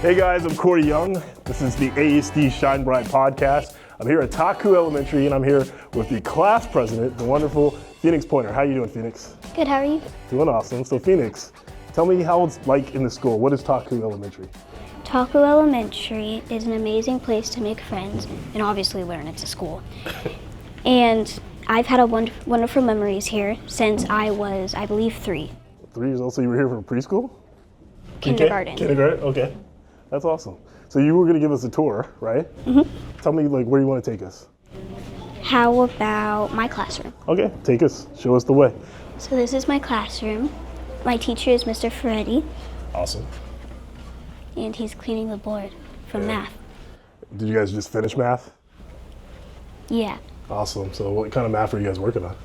Hey guys, I'm Corey Young. This is the ASD Shine Bright podcast. I'm here at Taku Elementary and I'm here with the class president, the wonderful Phoenix Poynter. How are you doing, Phoenix? Good, how are you? Doing awesome. So Phoenix, tell me how it's like in the school. What is Taku Elementary? Taku Elementary is an amazing place to make friends and obviously learn. It's a school. And I've had wonderful memories here since I was, I believe, 3. 3 years old, so you were here from preschool? Kindergarten. Kindergarten, okay. That's awesome. So you were gonna give us a tour, right? Mm-hmm. Tell me where you wanna take us. How about my classroom? Okay, take us, show us the way. So this is my classroom. My teacher is Mr. Ferretti. Awesome. And he's cleaning the board from math. Did you guys just finish math? Yeah. Awesome, so what kind of math are you guys working on?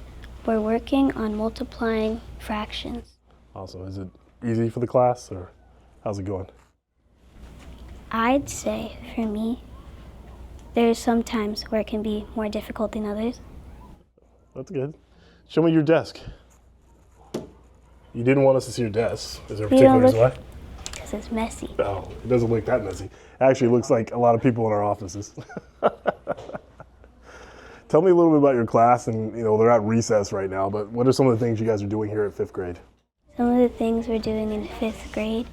We're working on multiplying fractions. Awesome, is it easy for the class or how's it going? I'd say, for me, there's some times where it can be more difficult than others. That's good. Show me your desk. You didn't want us to see your desk. Is there a particular reason why? Because it's messy. Oh, it doesn't look that messy. Actually, it looks like a lot of people in our offices. Tell me a little bit about your class, and they're at recess right now, but what are some of the things you guys are doing here at 5th grade? Some of the things we're doing in 5th grade,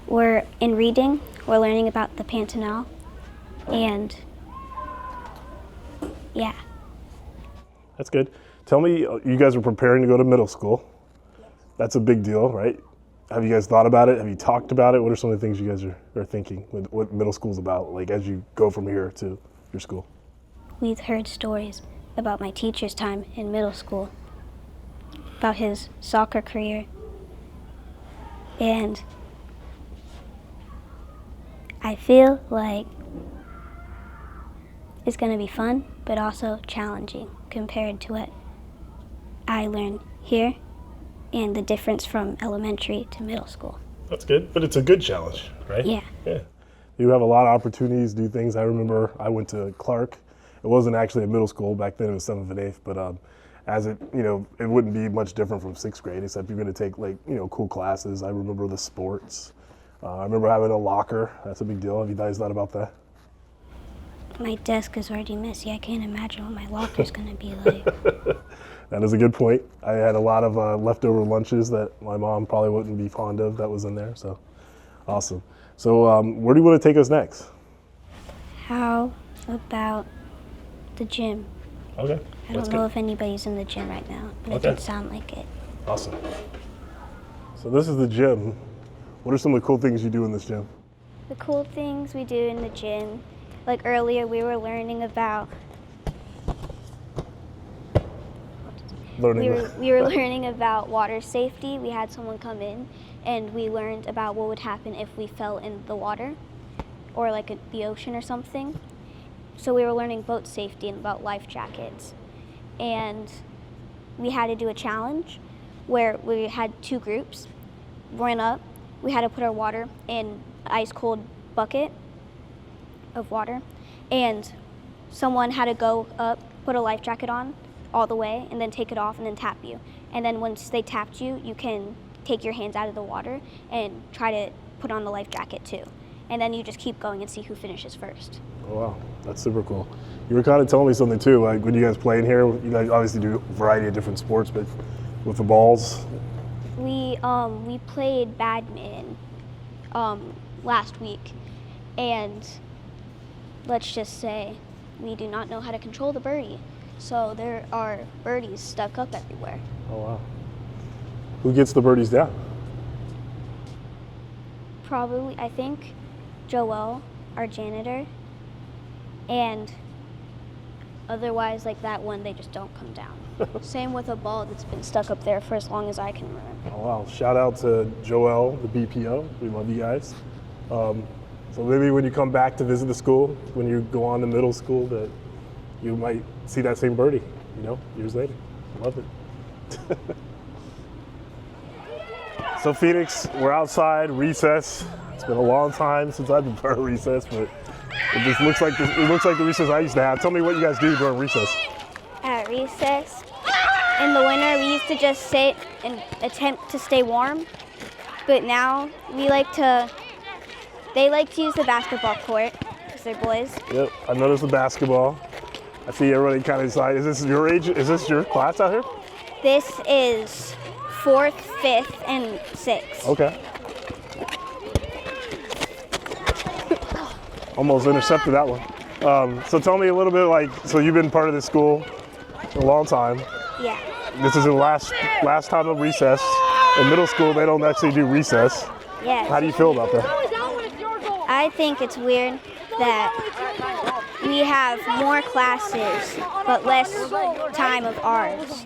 we're in reading, we're learning about the Pantanal, and yeah. That's good. Tell me, you guys are preparing to go to middle school. That's a big deal, right? Have you guys thought about it? Have you talked about it? What are some of the things you guys are thinking with what middle school's about, like as you go from here to your school? We've heard stories about my teacher's time in middle school, about his soccer career, and I feel like it's going to be fun, but also challenging compared to what I learned here and the difference from elementary to middle school. That's good, but it's a good challenge, right? Yeah. Yeah. You have a lot of opportunities to do things. I remember I went to Clark. It wasn't actually a middle school. Back then it was 7th and 8th, but as it wouldn't be much different from 6th grade, except you're going to take cool classes. I remember the sports. I remember having a locker. That's a big deal. Have you guys thought about that? My desk is already messy. I can't imagine what my locker's going to be like. That is a good point. I had a lot of leftover lunches that my mom probably wouldn't be fond of that was in there, so awesome. So where do you want to take us next? How about the gym? Okay. I don't know if anybody's in the gym right now, but it did sound like it. Awesome. So this is the gym. What are some of the cool things you do in this gym? The cool things we do in the gym, like earlier we were learning about we were learning about water safety. We had someone come in and we learned about what would happen if we fell in the water or like the ocean or something. So we were learning boat safety and about life jackets. And we had to do a challenge where we had 2 groups, ran up. We had to put our water in an ice cold bucket of water, and someone had to go up, put a life jacket on all the way, and then take it off and then tap you. And then once they tapped you, you can take your hands out of the water and try to put on the life jacket too. And then you just keep going and see who finishes first. Oh, wow, that's super cool. You were kind of telling me something too, like when you guys play in here, you guys obviously do a variety of different sports, but with the balls? We played badminton last week, and let's just say we do not know how to control the birdie. So there are birdies stuck up everywhere. Oh wow. Who gets the birdies down? Probably, I think, Joel, our janitor, and otherwise, like that one, they just don't come down. Same with a ball that's been stuck up there for as long as I can remember. Oh wow, shout out to Joel, the BPO. We love you guys. So maybe when you come back to visit the school, when you go on to middle school, that you might see that same birdie, years later. Love it. So Phoenix, we're outside, recess. It's been a long time since I've been part of recess, but it just looks like the recess I used to have. Tell me what you guys do during recess. At recess, in the winter, we used to just sit and attempt to stay warm, but now we like to They like to use the basketball court because they're boys. Yep, I noticed the basketball. I see everybody kind of decide, is this your age? Is this your class out here? This is 4th, 5th, and 6th. Okay. Almost intercepted that one. So tell me a little bit, like, so you've been part of this school for a long time. Yeah. This is the last time of recess. In middle school, they don't actually do recess. Yes. How do you feel about that? I think it's weird that we have more classes but less time of ours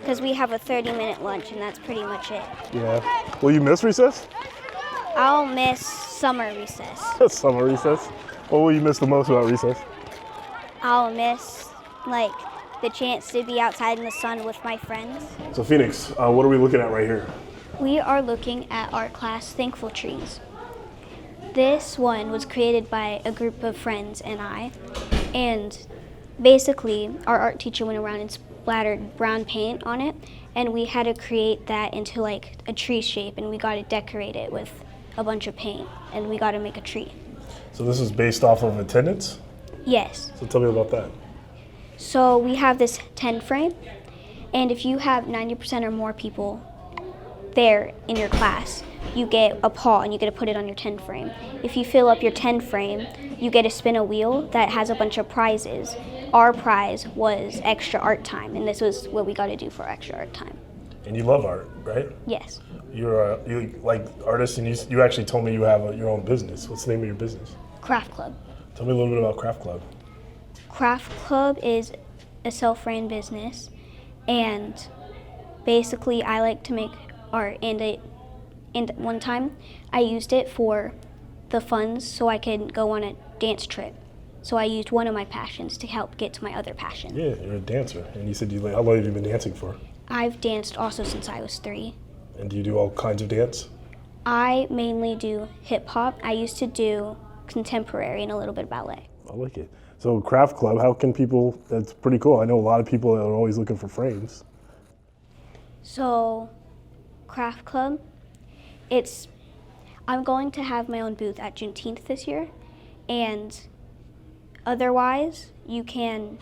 because we have a 30-minute lunch and that's pretty much it. Yeah. Will you miss recess? I'll miss summer recess. Summer recess? What will you miss the most about recess? I'll miss like the chance to be outside in the sun with my friends. So Phoenix, what are we looking at right here? We are looking at art class Thankful Trees. This one was created by a group of friends and I, and basically our art teacher went around and splattered brown paint on it, and we had to create that into like a tree shape, and we got to decorate it with a bunch of paint, and we got to make a tree. So this is based off of attendance? Yes. So tell me about that. So we have this 10 frame, and if you have 90% or more people there in your class, you get a paw and you get to put it on your 10 frame. If you fill up your 10 frame, you get to spin a wheel that has a bunch of prizes. Our prize was extra art time, and this was what we got to do for extra art time. And you love art, right? Yes. You like artists, and you actually told me you have your own business. What's the name of your business? Craft Club. Tell me a little bit about Craft Club. Craft Club is a self-ran business, and basically I like to make art, and one time I used it for the funds so I could go on a dance trip. So I used one of my passions to help get to my other passion. Yeah, you're a dancer, and you said how long have you been dancing for? I've danced also since I was 3. And do you do all kinds of dance? I mainly do hip hop. I used to do contemporary and a little bit of ballet. I like it. So Craft Club, how can people, that's pretty cool. I know a lot of people that are always looking for frames. So Craft Club, I'm going to have my own booth at Juneteenth this year, and otherwise you can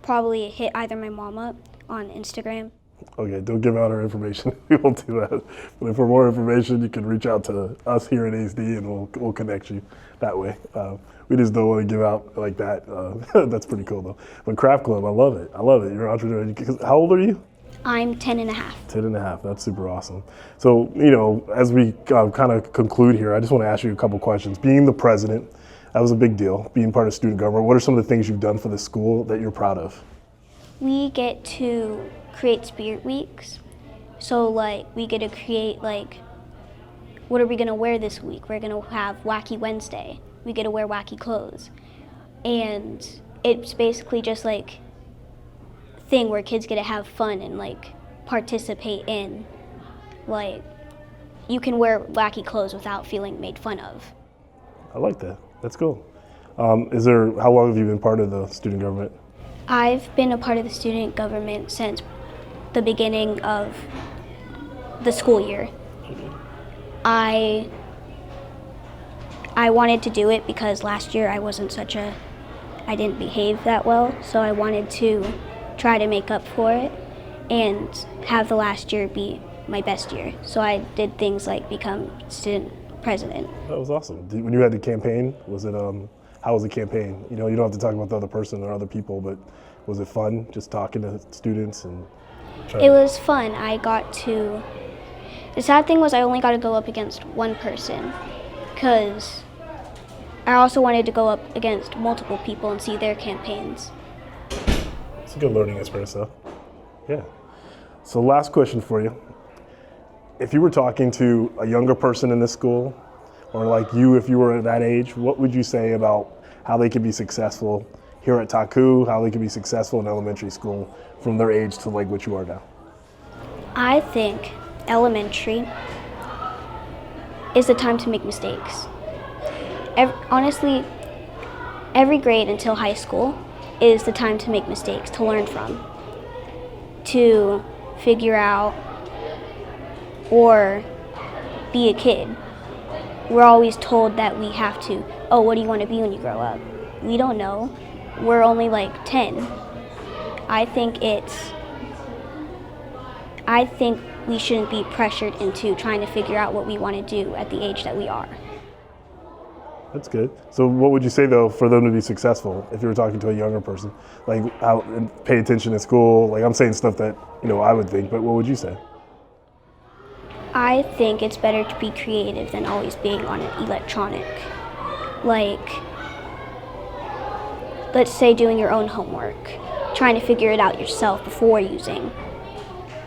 probably hit either my mom up on Instagram. Okay, don't give out our information. We won't do that. But for more information, you can reach out to us here at ASD, and we'll connect you that way. We just don't want to give out like that. That's pretty cool though. But Craft Club, I love it. I love it. You're an entrepreneur. How old are you? I'm 10 and a half. 10 and a half. That's super awesome. So, as we kind of conclude here, I just want to ask you a couple questions. Being the president, that was a big deal. Being part of student government, what are some of the things you've done for the school that you're proud of? We get to create spirit weeks. So we get to create what are we gonna wear this week? We're gonna have Wacky Wednesday. We get to wear wacky clothes. And it's basically just thing where kids get to have fun and participate in. You can wear wacky clothes without feeling made fun of. I like that. That's cool. How long have you been part of the student government? I've been a part of the student government since the beginning of the school year. I wanted to do it because last year I didn't behave that well, so I wanted to try to make up for it and have the last year be my best year. So I did things like become student president. That was awesome. When you had the campaign, how was the campaign? You don't have to talk about the other person or other people, but was it fun just talking to students and It was fun. The sad thing was I only got to go up against one person because I also wanted to go up against multiple people and see their campaigns. It's a good learning experience though. Yeah. So last question for you. If you were talking to a younger person in this school, or like you if you were at that age, what would you say about how they could be successful here at Taku, how they could be successful in elementary school from their age to what you are now? I think elementary is the time to make mistakes. Honestly, every grade until high school is the time to make mistakes, to learn from, to figure out or be a kid. we're always told that we have to, oh, what do you want to be when you grow up? We don't know. We're only like 10. I think we shouldn't be pressured into trying to figure out what we want to do at the age that we are. That's good. So what would you say though for them to be successful if you were talking to a younger person? Like out and pay attention in school, like I'm saying stuff that, I would think, but what would you say? I think it's better to be creative than always being on an electronic. Like, let's say doing your own homework, trying to figure it out yourself before using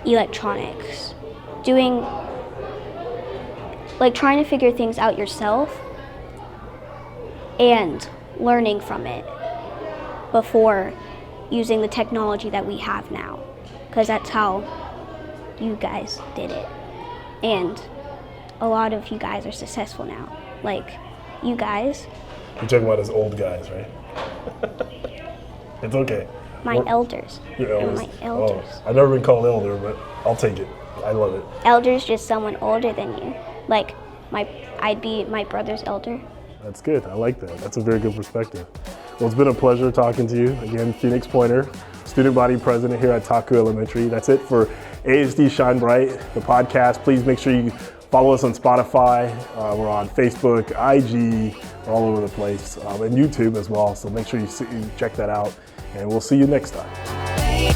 electronics. Trying to figure things out yourself and learning from it before using the technology that we have now, because that's how you guys did it. And a lot of you guys are successful now. Like, you guys. You're talking about as old guys, right? It's okay. My elders. Your elders. My elders. Oh, I've never been called elder, but I'll take it. I love it. Elder's just someone older than you. Like, I'd be my brother's elder. That's good. I like that. That's a very good perspective. Well, it's been a pleasure talking to you. Again, Phoenix Poynter, student body president here at Taku Elementary. That's it for ASD Shine Bright, the podcast. Please make sure you follow us on Spotify. We're on Facebook, IG, we're all over the place, and YouTube as well. So make sure you check that out, and we'll see you next time.